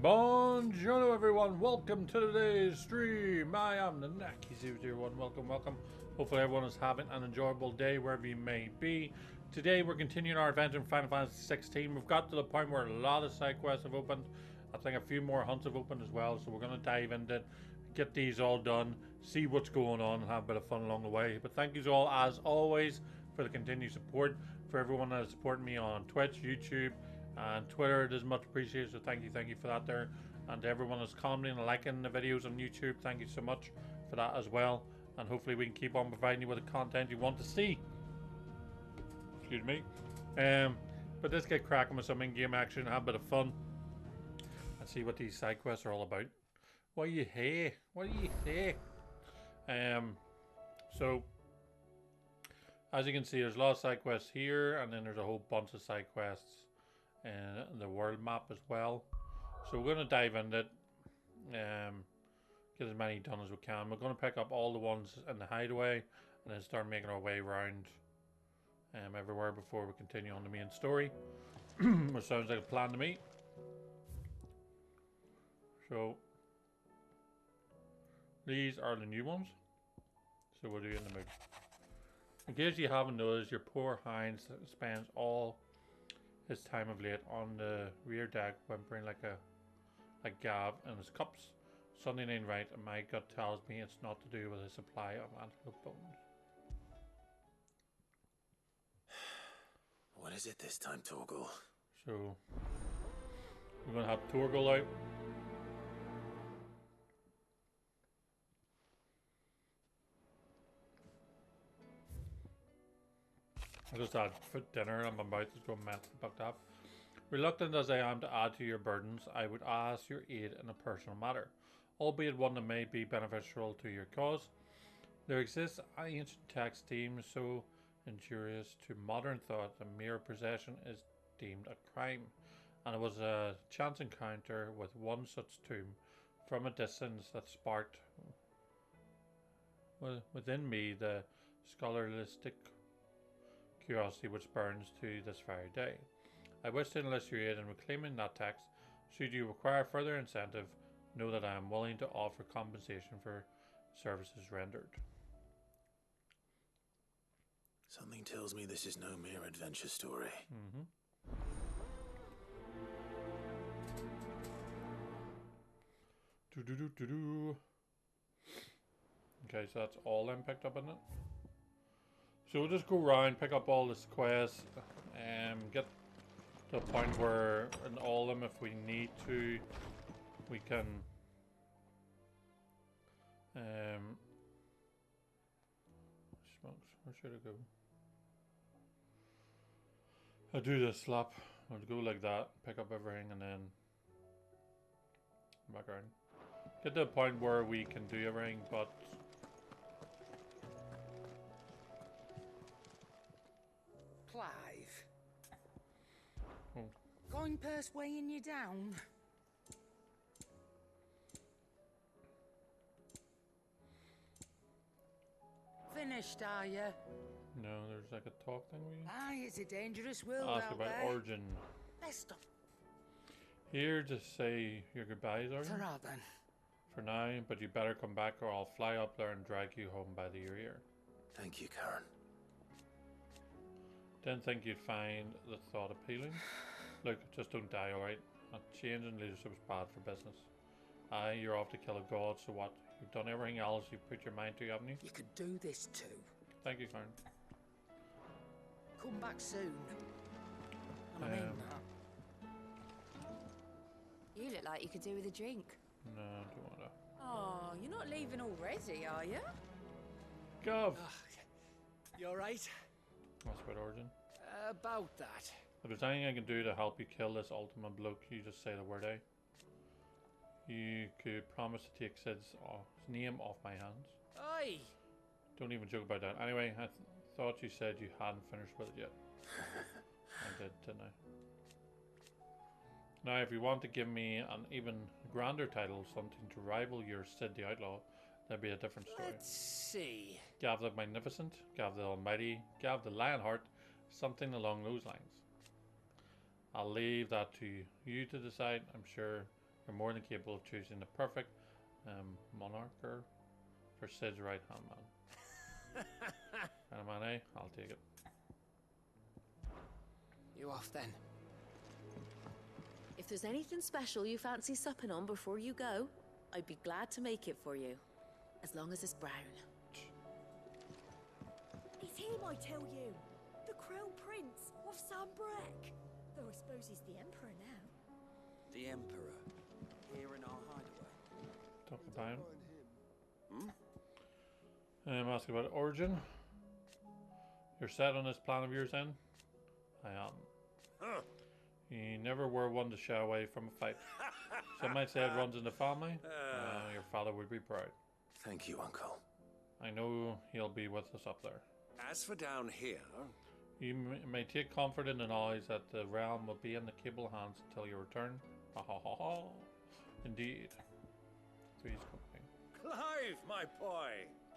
Buongiorno everyone, welcome to today's stream. I am the Naki001, welcome. Hopefully everyone is having an enjoyable day wherever you may be. Today we're continuing our adventure in Final Fantasy XVI. We've got to the point where a lot of side quests have opened. I think a few more hunts have opened as well, so we're going to dive into it, get these all done, see what's going on, and have a bit of fun along the way. But thank you all, as always, for the continued support, for everyone that is supporting me on Twitch, YouTube, and Twitter. It is much appreciated, so thank you for that there. And to everyone that's commenting and liking the videos on YouTube, thank you so much for that as well. And hopefully we can keep on providing you with the content you want to see. Excuse me. But let's get cracking with some in-game action, have a bit of fun, and see what these side quests are all about. What do you say? What do you say? So as you can see, there's a lot of side quests here, and then there's a whole bunch of side quests in the world map as well. So we're going to dive into it, get as many done as we can. We're going to pick up all the ones in the hideaway and then start making our way around everywhere before we continue on the main story. Which sounds like a plan to me. So these are the new ones, so we'll do it in the mood. In case you haven't noticed, your poor Heinz spends all his time of late on the rear deck, whimpering like Gav in his cups. Something ain't right, and my gut tells me it's not to do with his supply of antelope bones. What is it this time, Torgal? So we're gonna have Torgal out. I just had food dinner and my mouth is going mad about that. Reluctant as I am to add to your burdens, I would ask your aid in a personal matter, albeit one that may be beneficial to your cause. There exists an ancient text deemed so injurious to modern thought that mere possession is deemed a crime, and it was a chance encounter with one such tomb from a distance that sparked within me the scholastic curiosity which burns to this very day. I wish to enlist your aid in reclaiming that text. Should you require further incentive, know that I am willing to offer compensation for services rendered. Something tells me this is no mere adventure story. Okay, so that's all I'm picked up in it. So we'll just go around, pick up all this quest, get to a point where in all of them, if we need to, we can smokes, where should I go? I'll do this slap. I'll go like that, pick up everything, and then back around. Get to a point where we can do everything, but Clive. Oh. Going purse weighing you down? Finished, are you? No, there's like a talk thing we Aye, it's a dangerous world ask out about there. origin. Best of Here to say your goodbyes, Origin. for all then. For now, but you better come back or I'll fly up there and drag you home by the ear. Thank you, Karen. Didn't think you'd find the thought appealing. Look, just don't die, alright? A change in leadership is bad for business. Aye, you're off to kill a god, so what? You've done everything else you've put your mind to, haven't you? You could do this too. Thank you, Karen. Come back soon. And I mean that. You look like you could do with a drink. No, I don't want to. Oh, you're not leaving already, are you? Gov! You alright? That's about Origin. About that. If there's anything I can do to help you kill this ultimate bloke, you just say the word, eh? You could promise to take Sid's name off my hands. Aye. Don't even joke about that. Anyway, I thought you said you hadn't finished with it yet. I did, didn't I? Now, if you want to give me an even grander title, something to rival your Sid the Outlaw, that'd be a different story. Let's see. Gav the Magnificent, Gav the Almighty, Gav the Lionheart, something along those lines. I'll leave that to you to decide. I'm sure You're more than capable of choosing the perfect monarcher for Sid's right hand man. And man, eh? I'll take it. You off then? If there's anything special you fancy supping on before you go, I'd be glad to make it for you. As long as it's brown. It's him, I tell you. The Crown Prince of Sambrek. Though I suppose he's the Emperor now. The Emperor. Here in our hideaway. Talk about him. Ask about origin. You're set on this plan of yours then? I am. Huh. You never were one to shy away from a fight. Some might say it runs in the family. Your father would be proud. Thank you, Uncle. I know he'll be with us up there. As for down here, You may take comfort in the knowledge that the realm will be in the capable hands until you return. Ha ha ha ha. Indeed. Three's company. Clive, my boy.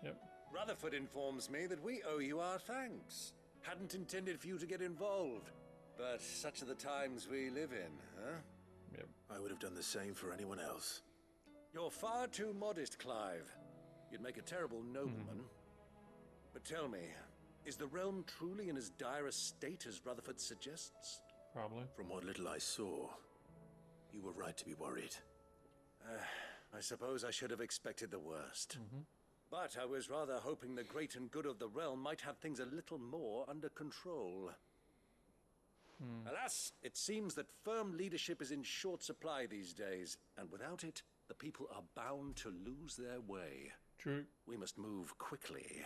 Yep. Rutherford informs me that we owe you our thanks. Hadn't intended for you to get involved, but such are the times we live in, huh? Yep. I would have done the same for anyone else. You're far too modest, Clive. You'd make a terrible nobleman. But tell me, is the realm truly in as dire a state as Rutherford suggests? Probably. From what little I saw, you were right to be worried. I suppose I should have expected the worst. But I was rather hoping the great and good of the realm might have things a little more under control. Alas, it seems that firm leadership is in short supply these days, and without it, the people are bound to lose their way. True. We must move quickly.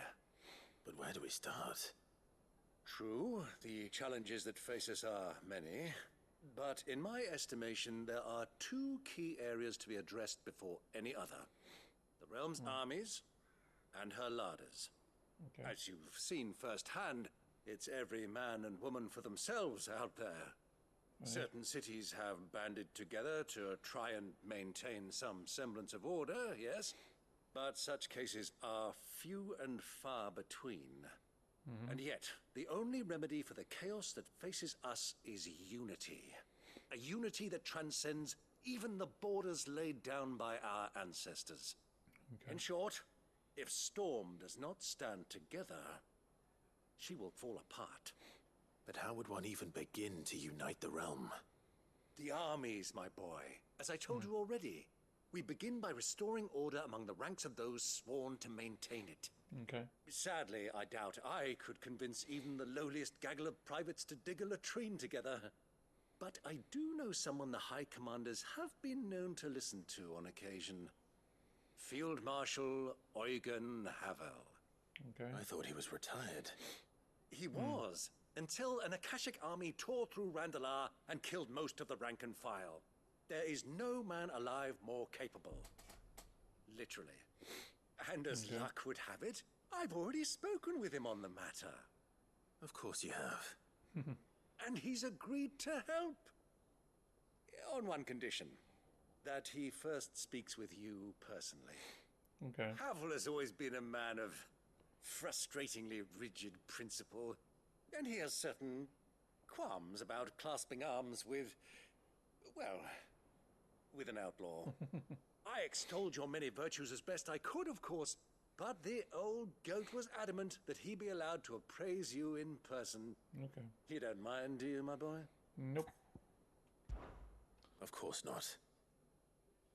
But where do we start? True, the challenges that face us are many, but in my estimation, there are two key areas to be addressed before any other. The realm's armies and her larders. Okay. As you've seen firsthand, it's every man and woman for themselves out there. Certain cities have banded together to try and maintain some semblance of order, yes, but such cases are few and far between. And yet, the only remedy for the chaos that faces us is unity. A unity that transcends even the borders laid down by our ancestors. Okay. In short, if Storm does not stand together, she will fall apart. But how would one even begin to unite the realm? The armies, my boy. As I told you already, we begin by restoring order among the ranks of those sworn to maintain it. Okay. Sadly, I doubt I could convince even the lowliest gaggle of privates to dig a latrine together. But I do know someone the High Commanders have been known to listen to on occasion. Field Marshal Eugen Havel. Okay. I thought he was retired. He was, until an Akashic army tore through Randalar and killed most of the rank and file. There is no man alive more capable. Literally. And as luck would have it, I've already spoken with him on the matter. Of course you have. And he's agreed to help. On one condition. That he first speaks with you personally. Okay. Havel has always been a man of frustratingly rigid principle, and he has certain qualms about clasping arms with, well, with an outlaw. I extolled your many virtues as best I could, of course, but the old goat was adamant that he be allowed to appraise you in person. Okay. You don't mind, do you, my boy? Nope. Of course not.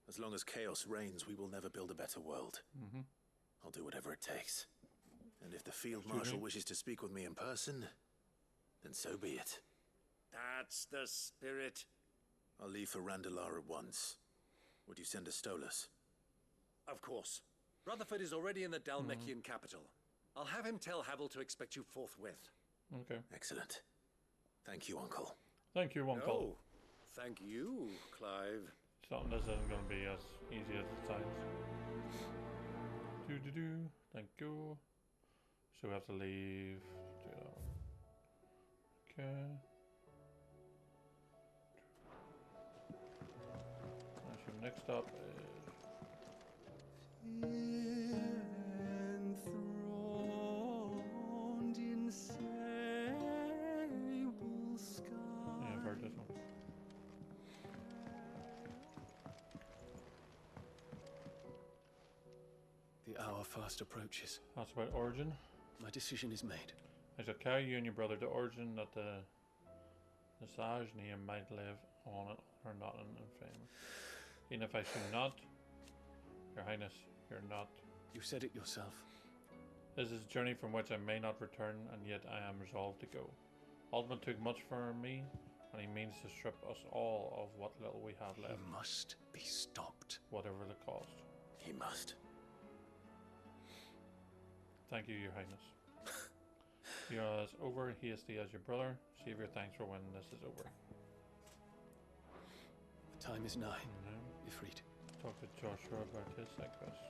As long as chaos reigns, we will never build a better world. I'll do whatever it takes. And if the Field Marshal wishes to speak with me in person, then so be it. That's the spirit. I'll leave for Randalar at once. Would you send a Stolas? Of course. Rutherford is already in the Dalmekian capital. I'll have him tell Havel to expect you forthwith. Okay. Excellent. Thank you, Uncle. Thank you, Uncle. No, thank you, Clive. Something this isn't going to be as easy as it sounds. Do. Thank you. So we have to leave. Do that one. Okay. Actually, next up is. Enthroned in sable sky. Yeah, I've heard this one. hour fast approaches. That's about Origin. My decision is made. I shall carry you and your brother to Origin that the XVI name might live on it or not in infamy. Even if I should not, Your Highness, you're not. You said it yourself. This is a journey from which I may not return, and yet I am resolved to go. Ultimate took much from me, and he means to strip us all of what little we have left. He must be stopped. Whatever the cost. He must. Thank you, Your Highness. You are as over hasty as your brother. Save your thanks for when this is over. The time is nigh. Ifrit. Talk to Joshua about his side quest.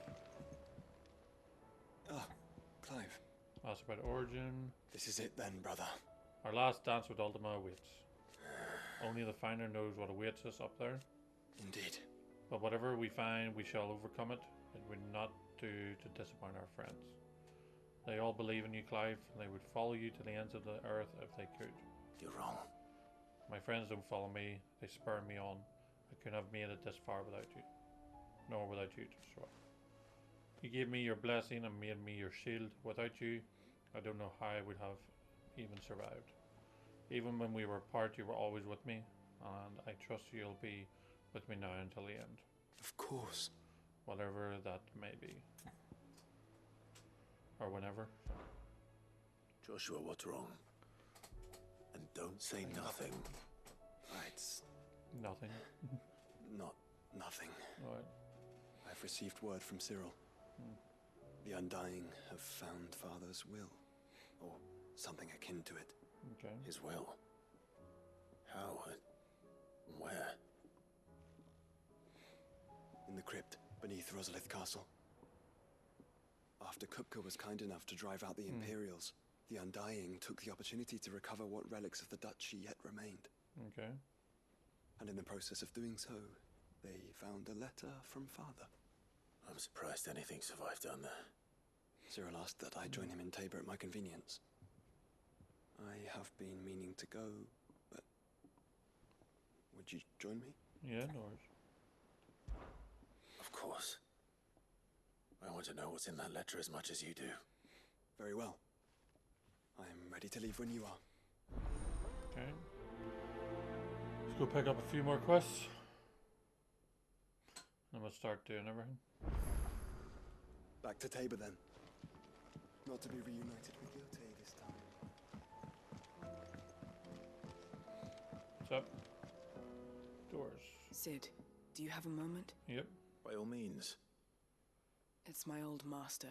Ah, Clive. Ask about Origin. This is it then, brother. Our last dance with Ultima awaits. Only the finder knows what awaits us up there. Indeed. But whatever we find, we shall overcome it. It would not do to disappoint our friends. They all believe in you, Clive, and they would follow you to the ends of the earth if they could. You're wrong. My friends don't follow me. They spur me on. I couldn't have made it this far without you. Nor without you, Joshua. You gave me your blessing and made me your shield. Without you, I don't know how I would have even survived. Even when we were apart, you were always with me, and I trust you'll be with me now until the end. Of course. Whatever that may be. Or whenever. Joshua, what's wrong? And don't say nothing. It's Nothing. not nothing. Alright. I've received word from Cyril. The Undying have found Father's will, or something akin to it. Okay. His will? How? Where? In the crypt beneath Rosalith Castle. After Kupka was kind enough to drive out the Imperials, the Undying took the opportunity to recover what relics of the duchy yet remained. Okay. And in the process of doing so, they found a letter from Father. I'm surprised anything survived down there. Cyril asked that I join him in Tabor at my convenience. I have been meaning to go, but would you join me? Yeah, no worries. Of course. I want to know what's in that letter as much as you do. Very well. I'm ready to leave when you are. Okay. Let's go pick up a few more quests. And we'll start doing everything. Back to Tabor then. Not to be reunited with Yote this time. What's up? Doors. Sid, do you have a moment? Yep. By all means. It's my old master.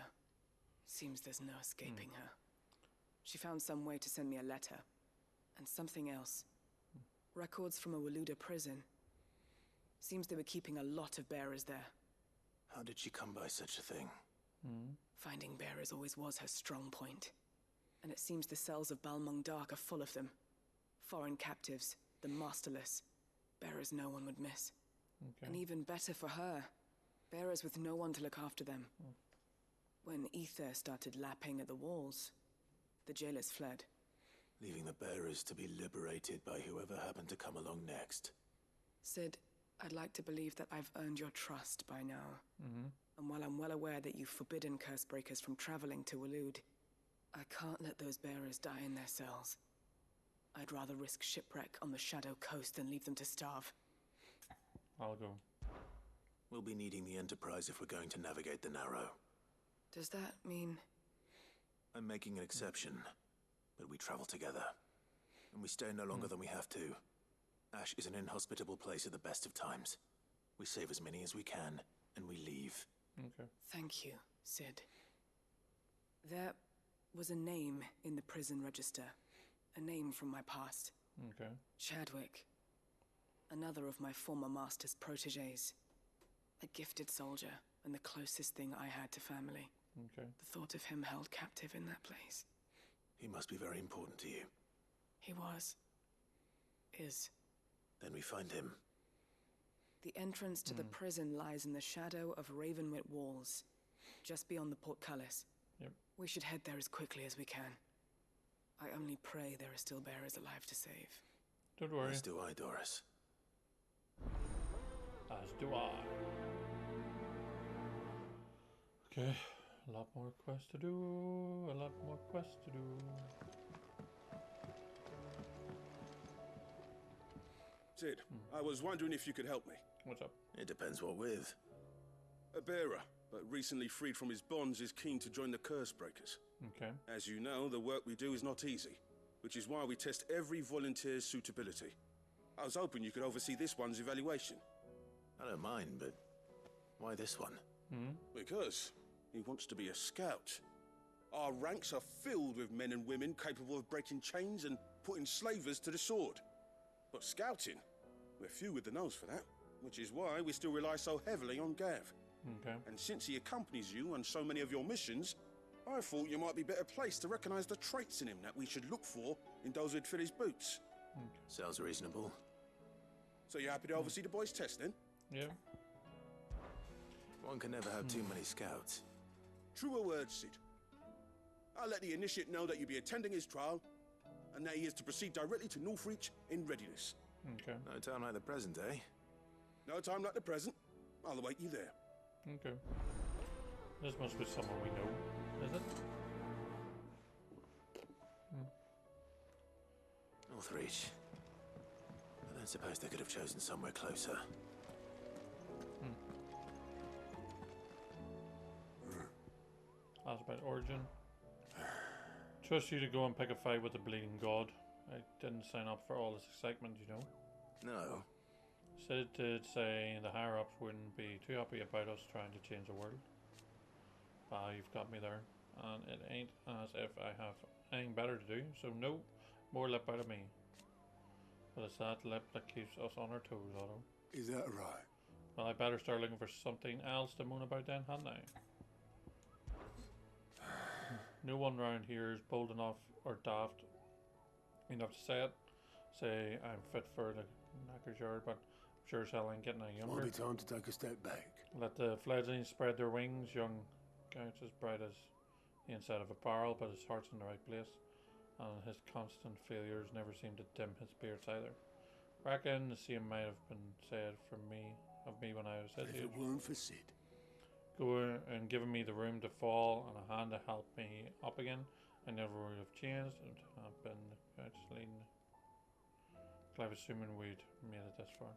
Seems there's no escaping her. She found some way to send me a letter. And something else. Records from a Waluda prison. Seems they were keeping a lot of bearers there. How did she come by such a thing? Finding bearers always was her strong point. And it seems the cells of Balmung Dark are full of them. Foreign captives, the masterless. Bearers no one would miss. Okay. And even better for her. Bearers with no one to look after them. When ether started lapping at the walls, the jailers fled. Leaving the bearers to be liberated by whoever happened to come along next. Sid, I'd like to believe that I've earned your trust by now. And while I'm well aware that you've forbidden Cursebreakers from traveling to Walud, I can't let those bearers die in their cells. I'd rather risk shipwreck on the Shadow Coast than leave them to starve. I'll go. We'll be needing the Enterprise if we're going to navigate the Narrow. Does that mean... I'm making an exception, but we travel together. And we stay no longer than we have to. Ash is an inhospitable place at the best of times. We save as many as we can, and we leave. Okay. Thank you, Sid. There was a name in the prison register. A name from my past. Okay. Chadwick. Another of my former master's protégés. A gifted soldier, and the closest thing I had to family. Okay. The thought of him held captive in that place. He must be very important to you. He was. Is. Then we find him. The entrance to the prison lies in the shadow of Ravenwit Walls, just beyond the portcullis. Yep. We should head there as quickly as we can. I only pray there are still bearers alive to save. Don't worry. As do I, Doris. As do I. Okay. A lot more quests to do. A lot more quests to do. Sid, I was wondering if you could help me. What's up? It depends what with. A bearer, but recently freed from his bonds, is keen to join the Curse Breakers. Okay. As you know, the work we do is not easy, which is why we test every volunteer's suitability. I was hoping you could oversee this one's evaluation. I don't mind, but why this one? Because he wants to be a scout. Our ranks are filled with men and women capable of breaking chains and putting slavers to the sword. But scouting, we're few with the nose for that, which is why we still rely so heavily on Gav. Okay. And since he accompanies you on so many of your missions, I thought you might be better placed to recognize the traits in him that we should look for in those who'd fill his boots. Sounds reasonable. So you're happy to oversee the boys' test, then? Yeah. One can never have too many scouts. Truer words, Sid. I'll let the initiate know that you'll be attending his trial, and that he is to proceed directly to Northreach in readiness. Okay. No time like the present, eh? No time like the present. I'll await you there. Okay. This must be someone we know, is it? Northreach. I don't suppose they could have chosen somewhere closer. Ask about origin. Trust you to go and pick a fight with the bleeding god. I didn't sign up for all this excitement, you know. No. Sid did say the higher ups wouldn't be too happy about us trying to change the world. Ah, you've got me there. And it ain't as if I have anything better to do, so no more lip out of me. But it's that lip that keeps us on our toes, Otto. Is that right? Well, I better start looking for something else to moan about then, hadn't I? No one round here is bold enough or daft enough to say it. Say I'm fit for the knacker's yard, but I'm sure as hell ain't getting any younger. Might be time to take a step back. Let the fledglings spread their wings. Young Gouts as bright as the inside of a barrel, but his heart's in the right place, and his constant failures never seem to dim his spirits either. Reckon the same might have been said of me when I was his age. If it weren't for Sid. Go and giving me the room to fall and a hand to help me up again, I never would have changed. It would have been actually Clive, assuming we'd made it this far.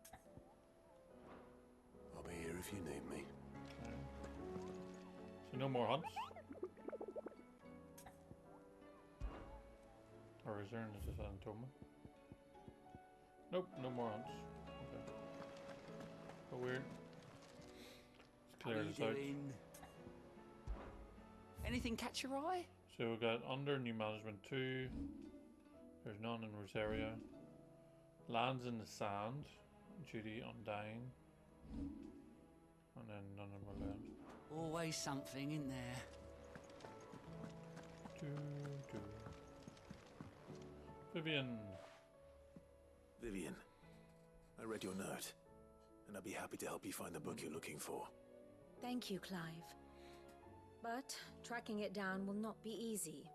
I'll be here if you need me. So no more hunts? Or is there? This is Antoma. Nope, no more hunts. Okay. But weird. Let's clear this out. Anything catch your eye? So we got under new management 2. There's none in Rosaria. Lands in the sand. Judy Undying. And then none in Merlin. Always something in there. Vivian. Vivian, I read your note, and I'd be happy to help you find the book you're looking for. Thank you, Clive. But tracking it down will not be easy.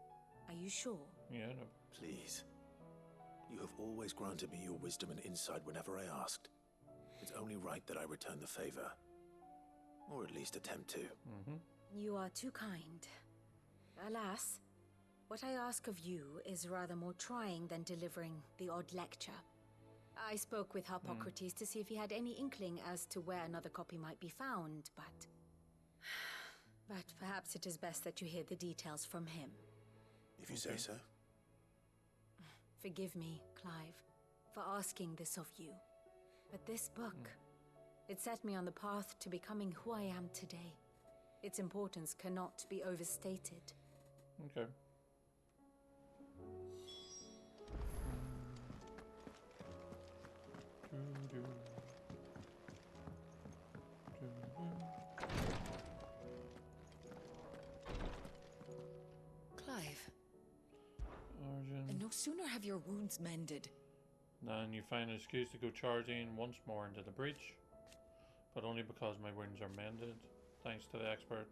Are you sure? Yeah, no. Please. You have always granted me your wisdom and insight whenever I asked. It's only right that I return the favor. Or at least attempt to. You are too kind. Alas, what I ask of you is rather more trying than delivering the odd lecture. I spoke with Harpocrates to see if he had any inkling as to where another copy might be found, but... But perhaps it is best that you hear the details from him. If you say so. Forgive me, Clive, for asking this of you. But this book, it set me on the path to becoming who I am today. Its importance cannot be overstated. Okay. Clive. Origin. And no sooner have your wounds mended. Then you find an excuse to go charging once more into the breach. But only because my wounds are mended. Thanks to the expert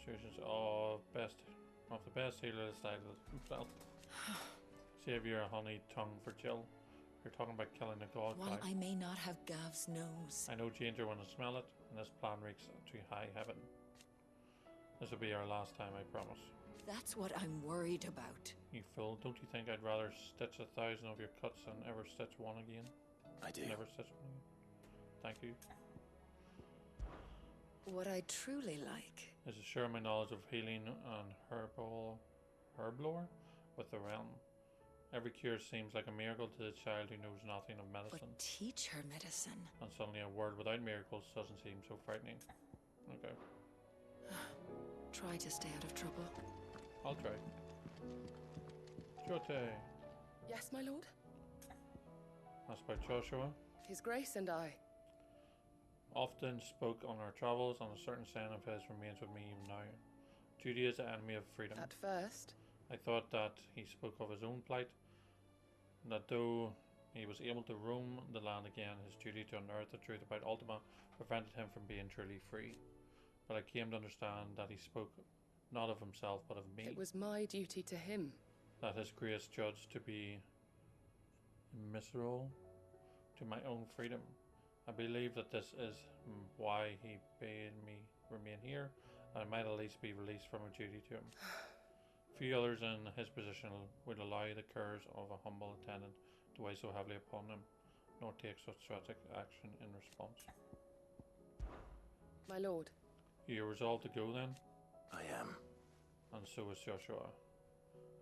surgeons of the best healers I himself. Save your honey tongue for Jill. You're talking about killing a god. While Clive. I may not have Gav's nose. I know danger when I smell it, and this plan reeks to high heaven. This will be our last time, I promise. That's what I'm worried about. You fool, don't you think I'd rather stitch 1,000 of your cuts than ever stitch one again? I do. Never stitch one again. Thank you. What I truly like Is to share my knowledge of healing and herblore with the realm. Every cure seems like a miracle to the child who knows nothing of medicine. But teach her medicine. And suddenly a world without miracles doesn't seem so frightening. Okay. Try to stay out of trouble. I'll try. Jote. Yes, my lord? That's by Joshua. His Grace and I. Often spoke on our travels, and a certain saying of his remains with me even now. Duty is the enemy of freedom. At first. I thought that he spoke of his own plight, that though he was able to roam the land again, his duty to unearth the truth about Ultima prevented him from being truly free. But I came to understand that he spoke not of himself, but of me. It was my duty to him. That his grace judged to be immiscible to my own freedom. I believe that this is why he bade me remain here, and I might at least be released from a duty to him. Few others in his position would allow the cares of a humble attendant to weigh so heavily upon them, nor take such drastic action in response. My lord. You resolved to go then? I am. And so is Joshua.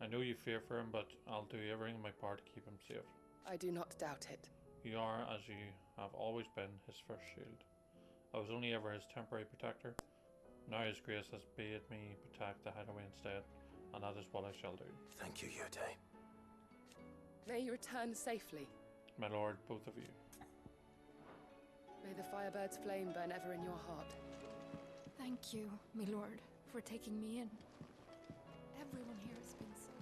I know you fear for him, but I'll do everything in my part to keep him safe. I do not doubt it. You are, as you have always been, his first shield. I was only ever his temporary protector. Now his grace has bade me protect the hideaway instead, and that is what I shall do. Thank you, Yote. May you return safely. My lord, both of you. May the Firebird's flame burn ever in your heart. Thank you, my lord, for taking me in. Everyone here has been so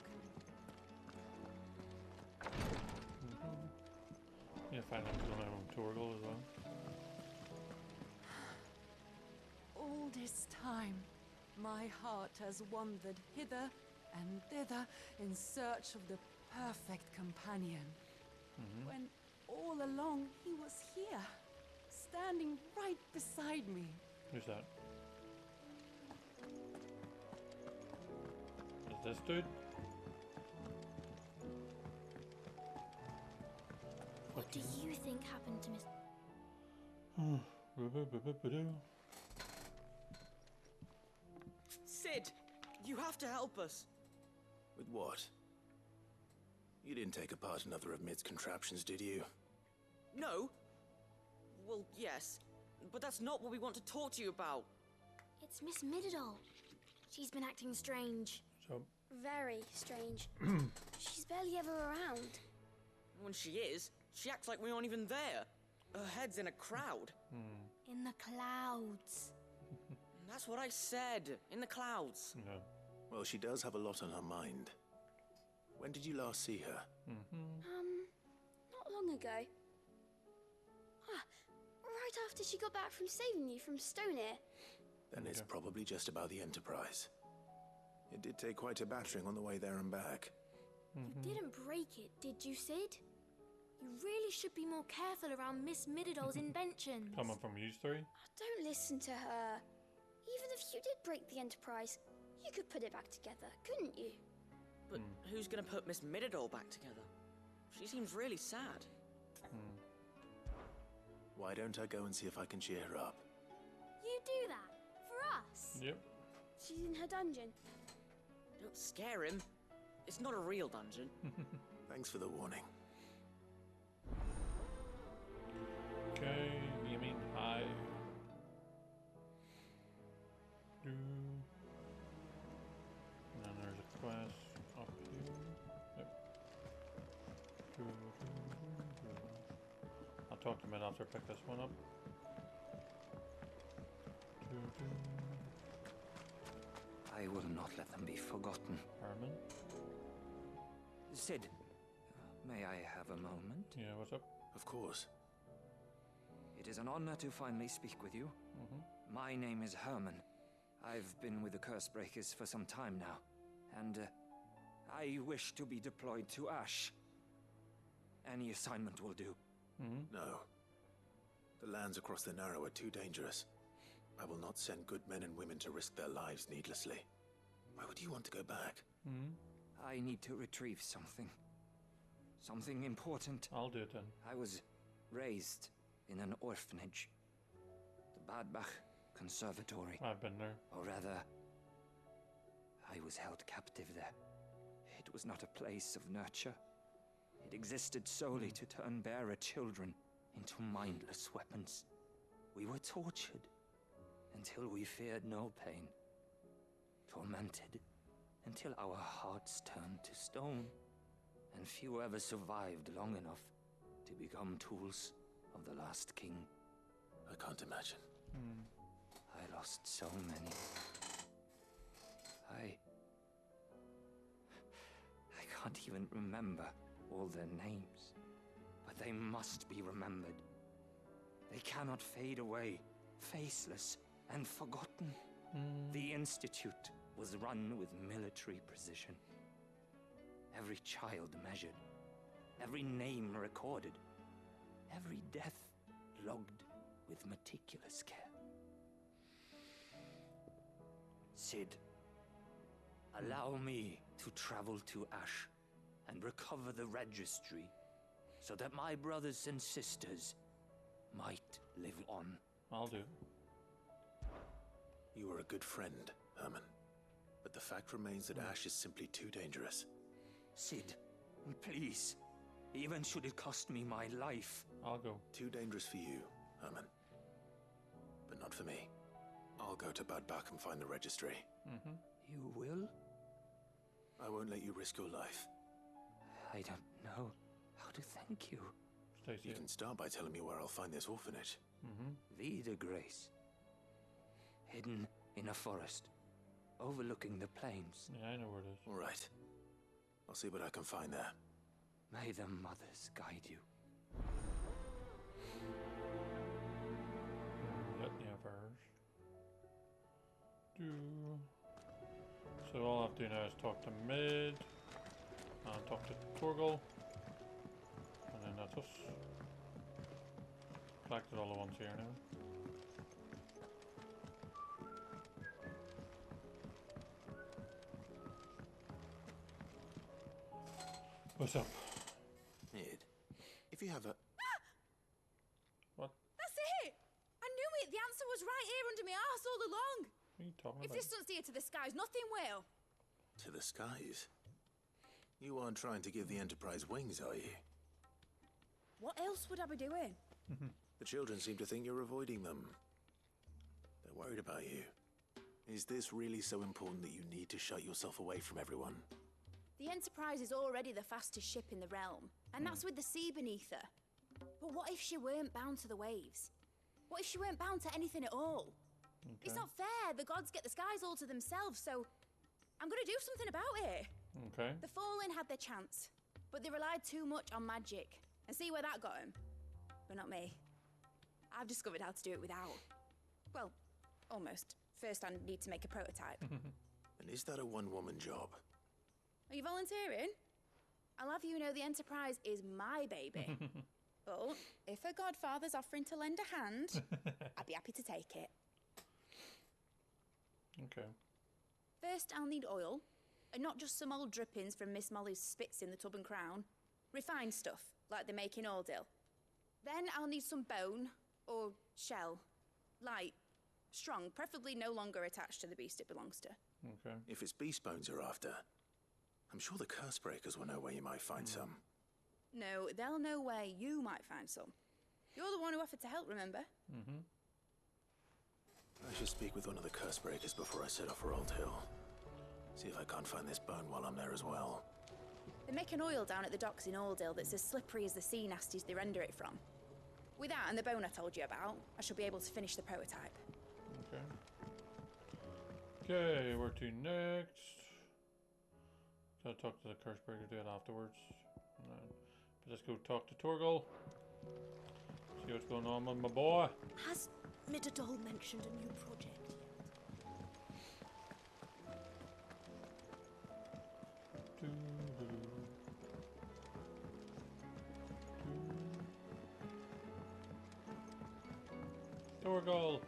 kind. Yeah, find out what's going on with Torgal as well. All this time, my heart has wandered hither and thither in search of the perfect companion. When all along he was here, standing right beside me. Who's that? Is this dude? What do you think happened to Miss... Sid, you have to help us. With what? You didn't take apart another of Mid's contraptions, did you? No. Well, yes, but that's not what we want to talk to you about. It's Miss Mididol. She's been acting strange. So? Very strange. She's barely ever around. When she is, she acts like we aren't even there. Her head's in a crowd. In the clouds. That's what I said. In the clouds. No. Well, she does have a lot on her mind. When did you last see her? Not long ago. Right after she got back from saving you from Stoneir. Then it's probably just about the Enterprise. It did take quite a battering on the way there and back. You didn't break it, did you, Sid? You really should be more careful around Miss Mididol's inventions. Coming from you three? Don't listen to her. Even if you did break the Enterprise, you could put it back together, couldn't you? But who's gonna put Miss Mididol back together? She seems really sad. Why don't I go and see if I can cheer her up? You do that? For us? Yep. She's in her dungeon. Don't scare him. It's not a real dungeon. Thanks for the warning. Okay, you mean hi. Do. And then there's a quest up here. Yep. I'll talk to Mid after I pick this one up. I will not let them be forgotten. Herman? Sid, may I have a moment? Yeah, what's up? Of course. It is an honor to finally speak with you. My name is Herman. I've been with the Cursebreakers for some time now, and I wish to be deployed to Ash. Any assignment will do. No. The lands across the Narrow are too dangerous. I will not send good men and women to risk their lives needlessly. Why would you want to go back? I need to retrieve something. Something important. I'll do it then. I was raised in an orphanage. The Badbach Conservatory. I've been there. Or rather, I was held captive there. It was not a place of nurture. It existed solely to turn bearer children into mindless weapons. We were tortured until we feared no pain. Tormented until our hearts turned to stone. And few ever survived long enough to become tools of the last king. I can't imagine. I lost so many. I can't even remember all their names. But they must be remembered. They cannot fade away, faceless and forgotten. The Institute was run with military precision. Every child measured, every name recorded, every death logged with meticulous care. Sid, allow me to travel to Ash and recover the registry so that my brothers and sisters might live on. I'll do. You were a good friend, Herman. But the fact remains that Ash is simply too dangerous. Sid, please. Even should it cost me my life. I'll go. Too dangerous for you, Herman. But not for me. I'll go to Badbach and find the registry. You will? I won't let you risk your life. I don't know how to thank you. You can start by telling me where I'll find this orphanage. Vida Grace. Hidden in a forest, overlooking the plains. Yeah, I know where it is. All right. I'll see what I can find there. May the mothers guide you. Litany of hers. So all I have to do now is talk to Mid, and talk to Torgal, and then that's us. Collected all the ones here now. What's up? Mid, if you have a... What? That's it! I knew it! The answer was right here under my arse all along! What are you talking If about? this doesn't steer to the skies, nothing will! To the skies? You aren't trying to give the Enterprise wings, are you? What else would I be doing? The children seem to think you're avoiding them. They're worried about you. Is this really so important that you need to shut yourself away from everyone? The Enterprise is already the fastest ship in the realm, and that's with the sea beneath her. But what if she weren't bound to the waves? What if she weren't bound to anything at all? It's not fair. The gods get the skies all to themselves, so I'm gonna do something about it. Okay. The Fallen had their chance, but they relied too much on magic. And see where that got them? But not me. I've discovered how to do it without. Well, almost. First, I need to make a prototype. And is that a one-woman job? Are you volunteering? I'll have you know the Enterprise is my baby. But if a godfather's offering to lend a hand, I'd be happy to take it. Okay. First, I'll need oil, and not just some old drippings from Miss Molly's spits in the tub and crown. Refined stuff, like they make in Ordil. Then I'll need some bone, or shell. Light, strong, preferably no longer attached to the beast it belongs to. Okay. If it's beast bones you're after, I'm sure the curse breakers will know where you might find some. No, they'll know where you might find some. You're the one who offered to help, remember? I should speak with one of the curse breakers before I set off for Old Hill. See if I can't find this bone while I'm there as well. They make an oil down at the docks in Aldale that's as slippery as the sea nasties they render it from. With that and the bone I told you about, I shall be able to finish the prototype. Okay. Okay, where to next? Gotta talk to the curse breaker, do it afterwards. But let's go talk to Torgal. See what's going on with my boy. Has Midadol mentioned a new project yet? Torgal.